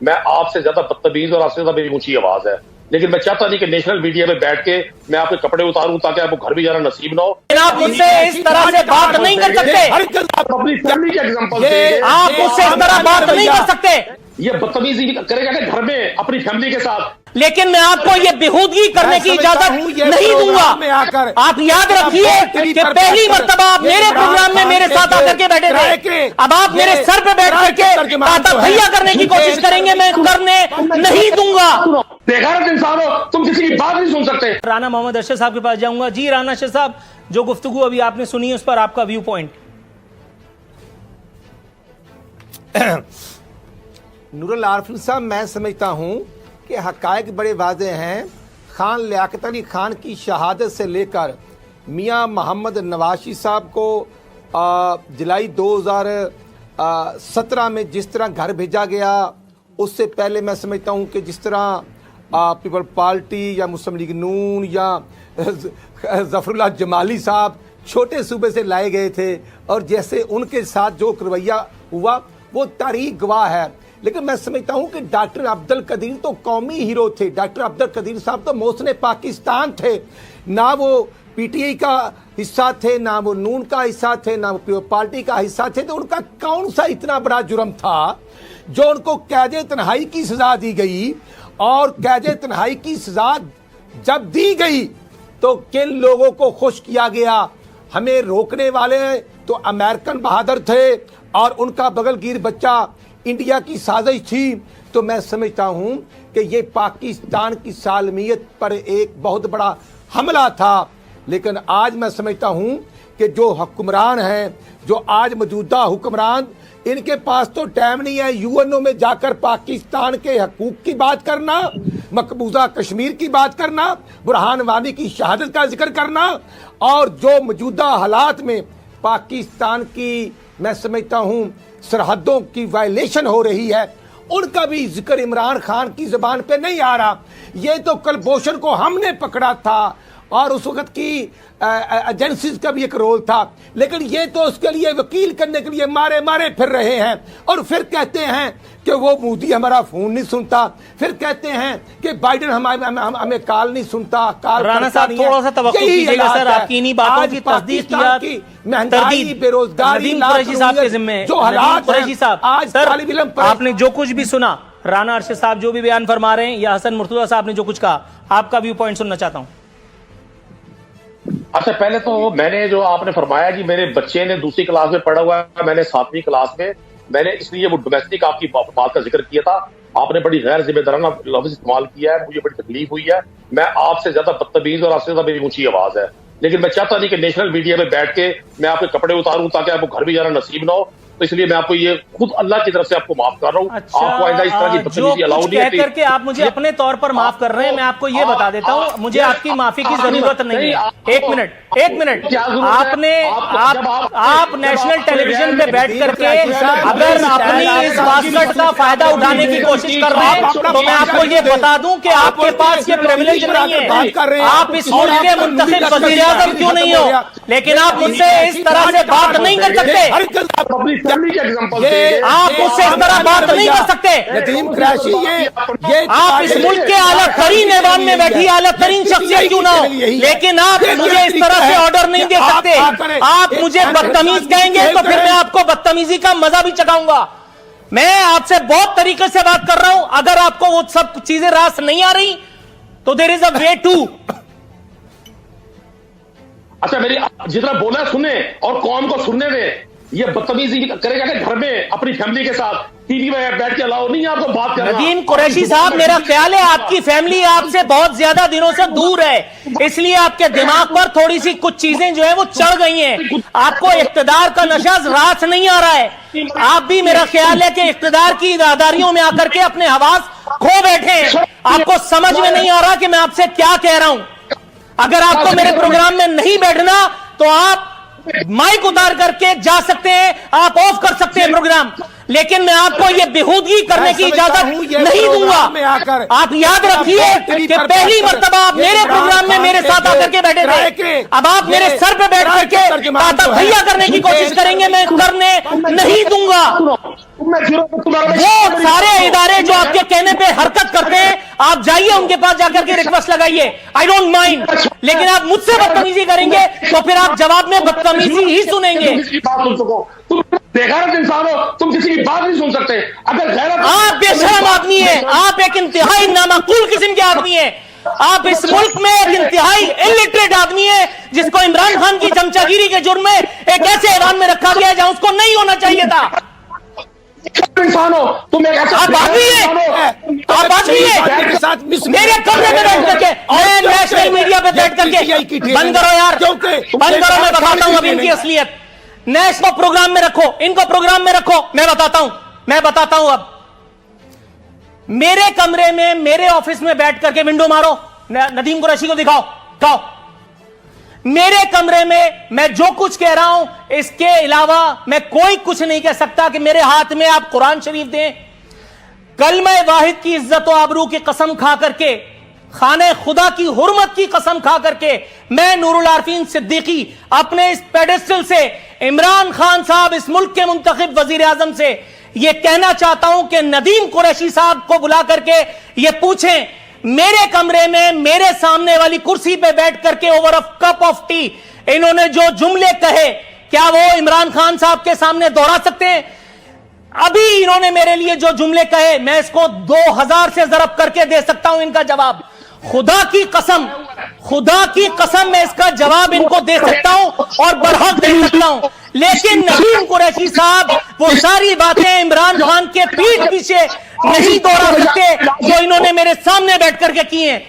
میں آپ سے زیادہ بدتمیز اور آپ سے زیادہ میری اونچی آواز ہے، لیکن میں چاہتا نہیں کہ نیشنل میڈیا میں بیٹھ کے میں آپ کے کپڑے اتاروں تاکہ آپ کو گھر بھی جانا نصیب نہ ہو۔ آپ مجھ سے اس طرح سے بات نہیں کر سکتے، آپ اپنی فیملی کے ایگزامپل آپ مجھ سے اس طرح بات نہیں کر سکتے۔ یہ بدتمیزی کرے گا کہ گھر میں اپنی فیملی کے ساتھ، لیکن میں آپ کو یہ بےہودگی کرنے کی اجازت نہیں دوں گا۔ آپ یاد رکھیے کہ پہلی مرتبہ آپ میرے پروگرام میں میرے ساتھ آ کر کے بیٹھے تھے، اب آپ میرے سر پہ بیٹھ کر کے تاتا بھیا کرنے کی کوشش کریں گے، میں کرنے نہیں دوں گا۔ بےغیرت انسان ہو، تم کسی کی بات نہیں سن سکتے۔ رانا محمد ارشد صاحب کے پاس جاؤں گا۔ جی رانا ارشد صاحب، جو گفتگو ابھی آپ نے سنی اس پر آپ کا ویو پوائنٹ۔ نور العارفین صاحب، میں سمجھتا ہوں کہ حقائق بڑے واضح ہیں۔ خان لیاقت علی خان کی شہادت سے لے کر میاں محمد نوازی صاحب کو جولائی 2017 میں جس طرح گھر بھیجا گیا، اس سے پہلے میں سمجھتا ہوں کہ جس طرح پیپل پارٹی یا مسلم لیگ نون یا ظفر اللہ جمالی صاحب چھوٹے صوبے سے لائے گئے تھے، اور جیسے ان کے ساتھ جو رویہ ہوا وہ تاریخ گواہ ہے۔ لیکن میں سمجھتا ہوں کہ ڈاکٹر عبد القدیر تو قومی ہیرو تھے۔ ڈاکٹر عبد القدیر صاحب تو محسن پاکستان تھے، نہ وہ پی ٹی آئی کا حصہ تھے، نہ وہ نون کا حصہ تھے، نہ وہ پیپل پارٹی کا حصہ تھے۔ تو ان کا کون سا اتنا بڑا جرم تھا جو ان کو قید تنہائی کی سزا دی گئی؟ اور قید تنہائی کی سزا جب دی گئی تو کن لوگوں کو خوش کیا گیا؟ ہمیں روکنے والے تو امریکن بہادر تھے اور ان کا بغل گیر بچہ انڈیا کی سازش تھی۔ تو میں سمجھتا ہوں کہ یہ پاکستان کی سالمیت پر ایک بہت بڑا حملہ تھا۔ لیکن آج میں سمجھتا ہوں کہ جو حکمران ہیں، جو آج موجودہ حکمران، ان کے پاس تو ٹائم نہیں ہے یو این او میں جا کر پاکستان کے حقوق کی بات کرنا، مقبوضہ کشمیر کی بات کرنا، برہان وانی کی شہادت کا ذکر کرنا، اور جو موجودہ حالات میں پاکستان کی میں سمجھتا ہوں سرحدوں کی وائلیشن ہو رہی ہے، ان کا بھی ذکر عمران خان کی زبان پہ نہیں آ رہا۔ یہ تو کلبھوشن کو ہم نے پکڑا تھا اور اس وقت کی ایجنسیز کا بھی ایک رول تھا، لیکن یہ تو اس کے لیے وکیل کرنے کے لیے مارے مارے پھر رہے ہیں، اور پھر کہتے ہیں کہ وہ مودی ہمارا فون نہیں سنتا، پھر کہتے ہیں کہ بائیڈن ہمیں کال نہیں سنتا، کال رانا صاحب تھوڑا سا توقع کیجئے گا سر، آپ کی انہی باتوں کی تصدیق کیا، مہنگائی، بے روزگاری، قریشی صاحب کے ذمہ جو حالات قریشی صاحب آج طالب علم پر آپ نے جو کچھ بھی سنا، رانا ارشد صاحب جو بھی بیان فرما رہے ہیں یا حسن مرتضیٰ صاحب نے جو کچھ کہا، آپ کا ویو پوائنٹ سننا چاہتا ہوں۔ اچھا، پہلے تو میں نے جو آپ نے فرمایا جی میرے بچے نے دوسری کلاس میں پڑھا ہوا ہے، میں نے 7ویں کلاس میں نے اس لیے وہ ڈومیسٹک آپ کی بات کا ذکر کیا تھا، آپ نے بڑی غیر ذمہ دارانہ لفظ استعمال کیا ہے، مجھے بڑی تکلیف ہوئی ہے۔ میں آپ سے زیادہ بدتمیز اور آپ سے زیادہ میری اونچی آواز ہے، لیکن میں چاہتا نہیں کہ نیشنل میڈیا میں بیٹھ کے میں آپ کے کپڑے اتاروں تاکہ آپ کو گھر بھی جانا نصیب نہ ہو، تو اس لیے میں آپ کو یہ خود اللہ کی طرف سے آپ کو معاف کر رہا ہوں۔ آپ کو آئندہ اس طرح کی بدتمیزی الاؤ نہیں کہہ کر کے آپ مجھے اپنے طور پر معاف کر رہے ہیں، میں آپ کو یہ بتا دیتا ہوں مجھے آپ کی معافی کی ضرورت نہیں ہے۔ ایک منٹ آپ نیشنل ٹیلی ویژن پہ بیٹھ کر کے اگر اپنی اس واسطہ کا فائدہ اٹھانے کی کوشش کر رہے ہیں تو میں آپ کو یہ بتا دوں کہ آپ کے پاس یہ پریویلیج نہیں ہے، آپ اس ملک کے منتخب وزیر اعظم کیوں نہیں ہو، لیکن آپ مجھ سے اس طرح سے بات نہیں کر سکتے، آپ مجھ سے اس طرح بات نہیں کر سکتے۔ آپ اس ملک کے اعلیٰ ترین ایوان میں بیٹھی اعلیٰ ترین شخصیت کیوں نہ ہو، لیکن آپ مجھے اس طرح سے آرڈر نہیں دے سکتے۔ آپ مجھے بدتمیز کہیں گے تو پھر میں آپ کو بدتمیزی کا مزہ بھی چکھاؤں گا۔ میں آپ سے بہت طریقے سے بات کر رہا ہوں، اگر آپ کو وہ سب چیزیں راست نہیں آ رہی تو there is a way to۔ اچھا، میری جتنا بولا سنیں اور قوم کو سننے دیں۔ یہ بدتمیزی کرے گا کہ گھر میں اپنی فیملی کے ساتھ ٹی وی میں بیٹھ کے الاؤ نہیں ہے آپ کو بات کرنا۔ ندیم قریشی صاحب، میرا خیال ہے آپ کی فیملی آپ سے بہت زیادہ دنوں سے دور ہے، اس لیے آپ کے دماغ پر تھوڑی سی کچھ چیزیں جو ہیں وہ چڑھ گئی ہیں، آپ کو اقتدار کا نشہ راس نہیں آ رہا ہے۔ آپ بھی میرا خیال ہے کہ اقتدار کی اداریوں میں آ کر کے اپنے حواس کھو بیٹھے ہیں، آپ کو سمجھ میں نہیں آ رہا کہ میں آپ سے کیا کہہ رہا ہوں۔ اگر آپ کو میرے پروگرام میں نہیں بیٹھنا تو آپ مائک اتار کر کے جا سکتے ہیں، آپ آف کر سکتے ہیں پروگرام، لیکن میں آپ کو یہ بےہودگی کرنے کی اجازت نہیں دوں گا۔ آپ یاد رکھیے کہ پہلی مرتبہ آپ میرے پروگرام میں میرے ساتھ آ کر کے بیٹھے تھے، اب آپ میرے سر پہ بیٹھ کر کے تاتا بھیا کرنے کی کوشش کریں گے، میں کرنے نہیں دوں گا۔ وہ سارے ادارے جو آپ کے آپ جائیے ان کے پاس جا کر کے ریکویسٹ لگائیے, آئی ڈونٹ مائنڈ, لیکن آپ مجھ سے بدتمیزی کریں گے تو پھر آپ جواب میں بدتمیزی ہی سنیں گے. کسی کی بات سن سکو, تم بےغیرت انسان ہو, تم کسی کی بات نہیں سن سکتے. اگر غیرت, آپ بے شرم آدمی ہیں, آپ ایک انتہائی نامعقول قسم کے آدمی ہیں. آپ اس ملک میں ایک انتہائی الٹریٹ آدمی ہے جس کو عمران خان کی چمچا گیری کے جرم میں ایک ایسے ایوان میں رکھا گیا جہاں اس کو نہیں ہونا چاہیے تھا. انسان ہو تم, ایک ایسا آپ آدمی ہیں, آپ آدمی ہیں. میرے کمرے میں بیٹھ کر کے, میں نیشنل میڈیا پہ بیٹھ کر کے, بند کرو یار, بند کرو, میں بتاتا ہوں اب ان کی اصلیت. نیش کو پروگرام میں رکھو, ان کو پروگرام میں رکھو, میں بتاتا ہوں. اب میرے کمرے میں, میرے آفس میں بیٹھ کر کے ونڈو مارو, ندیم قریشی کو دکھاؤ. میرے کمرے میں جو کچھ کہہ رہا ہوں اس کے علاوہ میں کوئی کچھ نہیں کہہ سکتا کہ میرے ہاتھ میں آپ قرآن شریف دیں. کلمہ واحد کی عزت و آبرو کی قسم کھا کر کے, خانہ خدا کی حرمت کی قسم کھا کر کے, میں نور العارفین صدیقی اپنے اس پیڈسٹل سے عمران خان صاحب, اس ملک کے منتخب وزیر اعظم سے یہ کہنا چاہتا ہوں کہ ندیم قریشی صاحب کو بلا کر کے یہ پوچھیں, میرے کمرے میں میرے سامنے والی کرسی پہ بیٹھ کر کے over a cup of T انہوں نے جو جملے کہے, کیا وہ عمران خان صاحب کے سامنے دوہرا سکتے ہیں؟ ابھی انہوں نے میرے لیے جو جملے کہے, میں اس کو 2000 سے ضرب کر کے دے سکتا ہوں ان کا جواب. خدا کی قسم میں اس کا جواب ان کو دے سکتا ہوں اور برحق دے سکتا ہوں. لیکن ندیم قریشی صاحب وہ ساری باتیں عمران خان کے پیٹھ پیچھے نہیں دوہرا سکتے جو انہوں نے میرے سامنے بیٹھ کر کے کی ہیں.